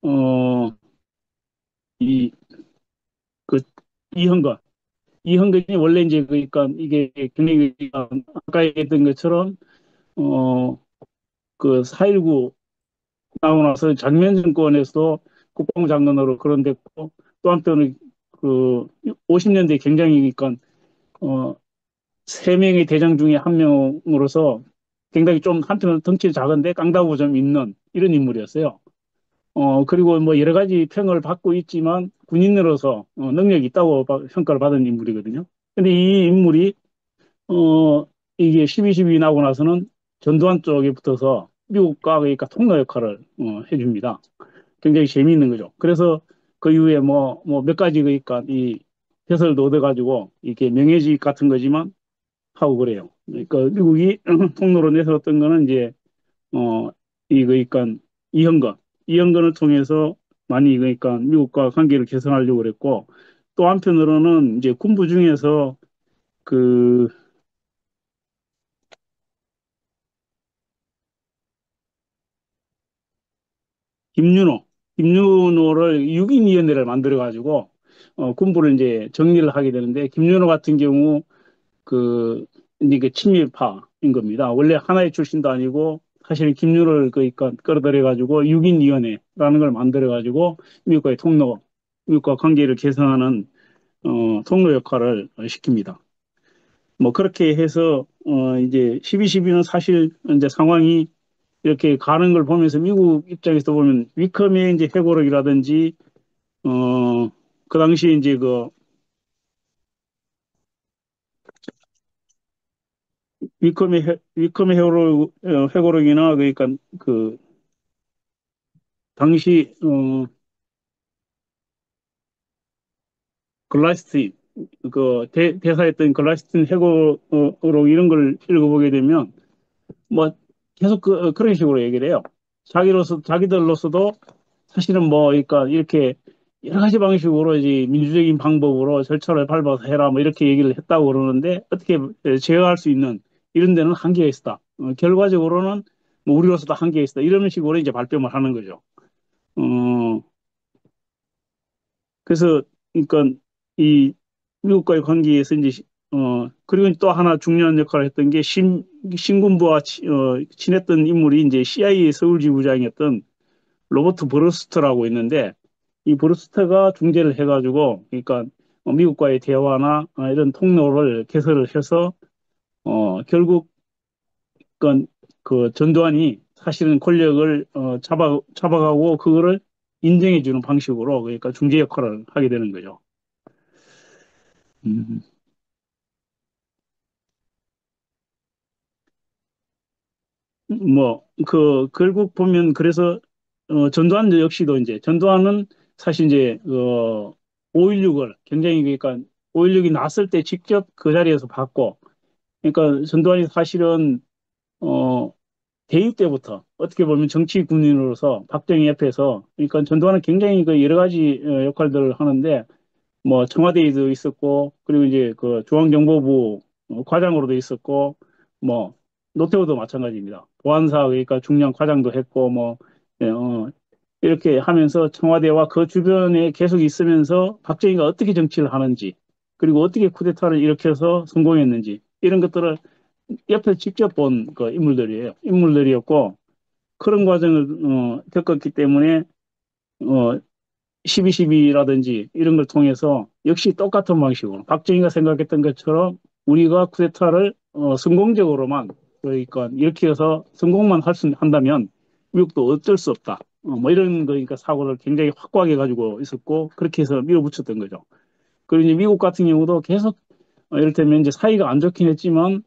어, 이, 그 이형건, 이형건이 원래 이제 그러니까 이게 굉장히 아까 얘기했던 것처럼 어, 그 4.19 나오고 나서 장면 정권에서도 국방부 장관으로 거론됐고 또 한편은 그 50년대 굉장히 그러니까 어, 세 명의 대장 중에 한 명으로서 굉장히 좀 한편으로 덩치 작은데 깡다구 좀 있는 이런 인물이었어요. 그리고 뭐 여러 가지 평을 받고 있지만 군인으로서 능력이 있다고 평가를 받은 인물이거든요. 근데 이 인물이 어, 이게 12.12 나고 나서는 전두환 쪽에 붙어서 미국과 그러니까 통로 역할을 해줍니다. 굉장히 재미있는 거죠. 그래서 그 이후에 뭐 몇 가지 그러니까 이 해설도 얻어가지고 이게 명예직 같은 거지만 하고 그래요. 그러니까 미국이 통로로 내세웠던 거는 이제 어, 그러니까 이형건, 이형건을 통해서 많이 그러니까 미국과 관계를 개선하려고 그랬고 또 한편으로는 이제 군부 중에서 그 김윤호, 김윤호를 6인위원회를 만들어가지고 군부를 이제 정리를 하게 되는데 김윤호 같은 경우 그 이제 그 친미파인 겁니다. 원래 하나의 출신도 아니고 사실은 김윤호를 그러니까 끌어들여가지고 6인위원회라는 걸 만들어가지고 미국과의 통로, 미국과 관계를 개선하는 통로 역할을 시킵니다. 뭐 그렇게 해서 이제 12.12는 사실 이제 상황이 이렇게 가는 걸 보면서 미국 입장에서 보면 위컴의 이제 회고록이라든지 그 당시에 이제 그 위컴의 회고록이나 그러니까 그 당시 글라스틴 그 대사했던 글라스틴 회고록 이런 걸 읽어보게 되면 뭐 계속 그런 식으로 얘기를 해요. 자기들로서도 사실은 뭐 그러니까 이렇게 여러 가지 방식으로 이제 민주적인 방법으로 절차를 밟아서 해라 뭐 이렇게 얘기를 했다고 그러는데 어떻게 제어할 수 있는 이런 데는 한계가 있다. 결과적으로는 뭐 우리로서도 한계가 있다. 이런 식으로 이제 발뺌을 하는 거죠. 어, 그래서 그러니까 이 미국과의 관계에서 이제 그리고 또 하나 중요한 역할을 했던 게 신군부와 친했던 인물이 이제 CIA 서울 지부장이었던 로버트 브루스터라고 있는데 이 브루스터가 중재를 해가지고 그러니까 미국과의 대화나 이런 통로를 개설을 해서 결국 그 전두환이 사실은 권력을 잡아가고 그거를 인정해주는 방식으로 그러니까 중재 역할을 하게 되는 거죠. 음, 결국 보면 그래서 전두환 역시도 이제 전두환은 사실 이제 5.16을 굉장히 그러니까 5.16이 났을 때 직접 그 자리에서 봤고 그러니까 전두환이 사실은 어 대입 때부터 어떻게 보면 정치 군인으로서 박정희 옆에서 그러니까 전두환은 굉장히 그 여러 가지 역할들을 하는데 뭐 청와대에도 있었고 그리고 이제 그 중앙정보부 과장으로도 있었고 뭐 노태우도 마찬가지입니다. 보안사 그러니까 중량 과장도 했고 뭐 예, 이렇게 하면서 청와대와 그 주변에 계속 있으면서 박정희가 어떻게 정치를 하는지 그리고 어떻게 쿠데타를 일으켜서 성공했는지 이런 것들을 옆에 직접 본 그 인물들이었고 그런 과정을 겪었기 때문에 어, 12.12라든지 이런 걸 통해서 역시 똑같은 방식으로 박정희가 생각했던 것처럼 우리가 쿠데타를 성공적으로만 그러니까 이렇게 해서 성공만 한다면 미국도 어쩔 수 없다. 뭐 이런 그러니까 사고를 굉장히 확고하게 가지고 있었고 그렇게 해서 밀어붙였던 거죠. 그리고 이제 미국 같은 경우도 계속 이를테면 이제 사이가 안 좋긴 했지만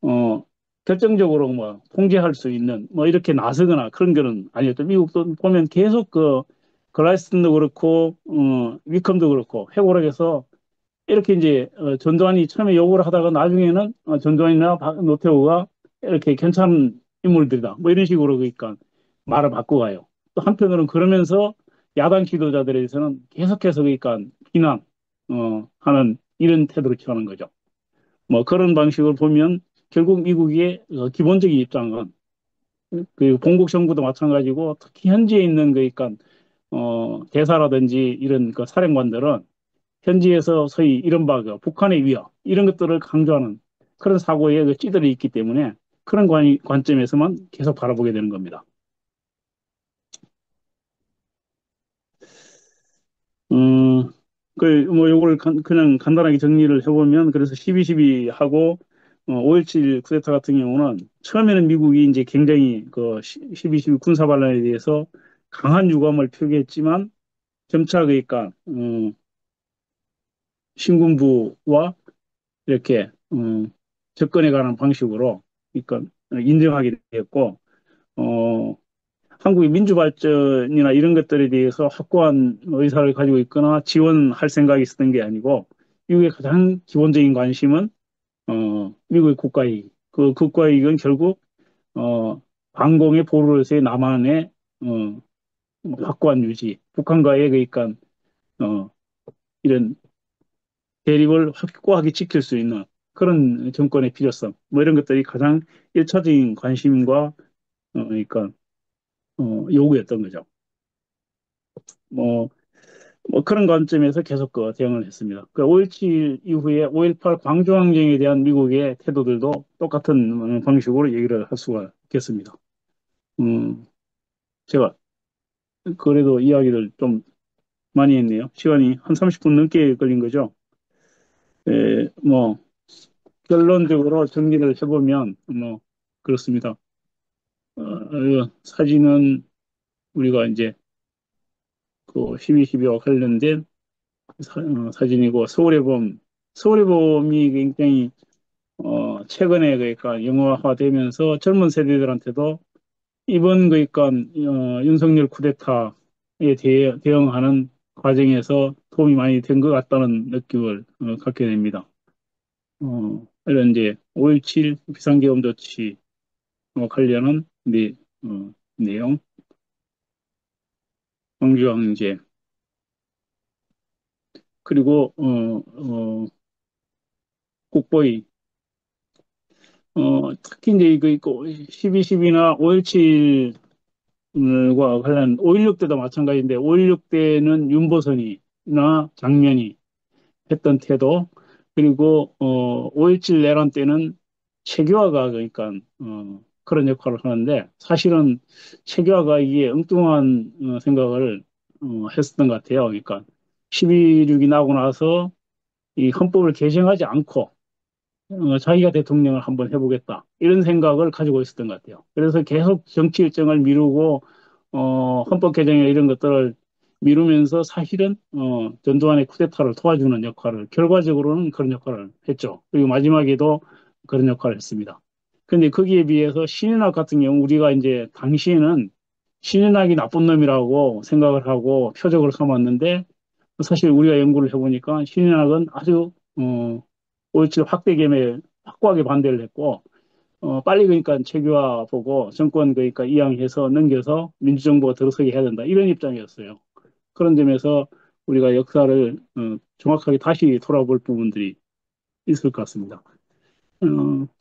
어, 결정적으로 뭐 통제할 수 있는 뭐 이렇게 나서거나 그런 거는 아니었죠. 미국도 보면 계속 그 글라스턴도 그렇고 위컴도 그렇고 회고록에서 이렇게 이제 전두환이 처음에 요구를 하다가 나중에는 전두환이나 노태우가 이렇게 괜찮은 인물들이다. 뭐 이런 식으로 그러니까 말을 바꿔가요. 또 한편으로는 그러면서 야당 지도자들에 대해서는 계속해서 그러니까 비난 하는 이런 태도를 취하는 거죠. 뭐 그런 방식을 보면 결국 미국의 기본적인 입장은 그 공국 정부도 마찬가지고 특히 현지에 있는 그러니까 대사라든지 이런 그 사령관들은 현지에서 소위 이른바 그 북한의 위협 이런 것들을 강조하는 그런 사고에 그 찌들이 있기 때문에 그런 관점에서만 계속 바라보게 되는 겁니다. 음, 뭐, 요걸 그냥 간단하게 정리를 해보면, 그래서 12.12 하고, 5.17 쿠데타 같은 경우는, 처음에는 미국이 이제 굉장히 그 12.12 군사 반란에 대해서 강한 유감을 표기했지만 점차 그러니까 신군부와 이렇게 접근해 가는 방식으로 그러니까 인정하게 되었고 어, 한국의 민주 발전이나 이런 것들에 대해서 확고한 의사를 가지고 있거나 지원할 생각이 있었던 게 아니고 미국의 가장 기본적인 관심은 미국의 국가이익. 그 국가이익은 결국 반공의 보루로서의 남한의 어, 확고한 유지, 북한과의 그러니까 어, 이런 대립을 확고하게 지킬 수 있는 그런 정권의 필요성, 뭐 이런 것들이 가장 일차적인 관심과 그러니까 요구였던 거죠. 뭐, 뭐 그런 관점에서 계속 그 대응을 했습니다. 그 5.17 이후에 5.18 광주항쟁에 대한 미국의 태도들도 똑같은 방식으로 얘기를 할 수가 있겠습니다. 음, 제가 그래도 이야기를 좀 많이 했네요. 시간이 한 30분 넘게 걸린 거죠. 뭐 결론적으로 정리를 해보면 뭐 그렇습니다. 사진은 우리가 이제 그 12.12와 관련된 사진이고 서울의 봄이 굉장히 최근에 그러니까 영화화되면서 젊은 세대들한테도 이번 그러니까 윤석열 쿠데타에 대응하는 과정에서 도움이 많이 된 것 같다는 느낌을 갖게 됩니다. 이런 이제 5.17 비상계엄 조치 관련한 내용, 광주항쟁 그리고 국보위 특히 이제 이거 있고 12.12나 5.17과 관련 5.16 때도 마찬가지인데 5.16 때는 윤보선이나 장면이 했던 태도 그리고 5.17 내란 때는 체계화가 그러니까 그런 역할을 하는데 사실은 체계화가 이게 엉뚱한 생각을 했었던 것 같아요. 그러니까 12.6이 나고 나서 이 헌법을 개정하지 않고 자기가 대통령을 한번 해보겠다. 이런 생각을 가지고 있었던 것 같아요. 그래서 계속 정치 일정을 미루고, 헌법 개정이나 이런 것들을 미루면서 사실은, 전두환의 쿠데타를 도와주는 역할을, 결과적으로는 그런 역할을 했죠. 그리고 마지막에도 그런 역할을 했습니다. 근데 거기에 비해서 신인학 같은 경우 우리가 이제 당시에는 신인학이 나쁜 놈이라고 생각을 하고 표적을 삼았는데 사실 우리가 연구를 해보니까 신인학은 아주 5.17 확대 계획에 확고하게 반대를 했고 빨리 그러니까 체계화 보고 정권 그러니까 이양해서 넘겨서 민주정부가 들어서게 해야 된다 이런 입장이었어요. 그런 점에서 우리가 역사를 정확하게 다시 돌아볼 부분들이 있을 것 같습니다.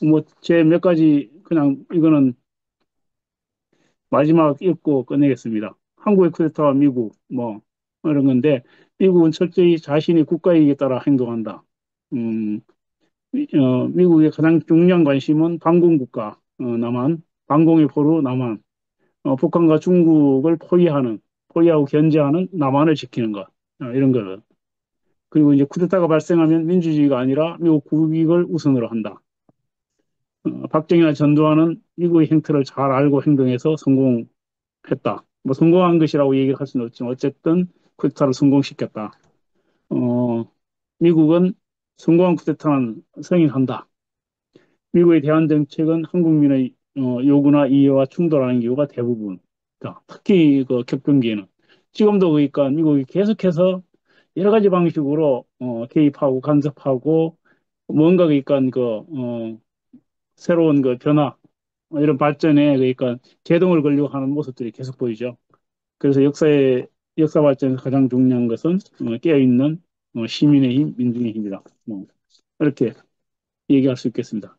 뭐 제 몇 가지 그냥 이거는 마지막 읽고 끝내겠습니다. 한국의 쿠데타와 미국 뭐 이런 건데 미국은 철저히 자신의 국가이익에 따라 행동한다. 음, 미국의 가장 중요한 관심은 반공국가, 남한, 반공의 포로 남한, 북한과 중국을 포위하고 견제하는 남한을 지키는 것, 이런 거를. 그리고 이제 쿠데타가 발생하면 민주주의가 아니라 미국 국익을 우선으로 한다. 박정희나 전두환은 미국의 행태를 잘 알고 행동해서 성공했다. 뭐 성공한 것이라고 얘기를 할 수는 없지만 어쨌든 쿠데타를 성공시켰다. 어, 미국은 성공한 쿠데타는 승인한다. 미국의 대한 정책은 한국민의 요구나 이해와 충돌하는 경우가 대부분이다. 특히 그 격변기에는 지금도 그러니까 미국이 계속해서 여러 가지 방식으로 개입하고 간섭하고 뭔가 그러니까 새로운 그 변화 이런 발전에 그러니까 제동을 걸려고 하는 모습들이 계속 보이죠. 그래서 역사 발전에서 가장 중요한 것은 깨어있는 시민의 힘, 민중의 힘이다. 뭐 이렇게 얘기할 수 있겠습니다.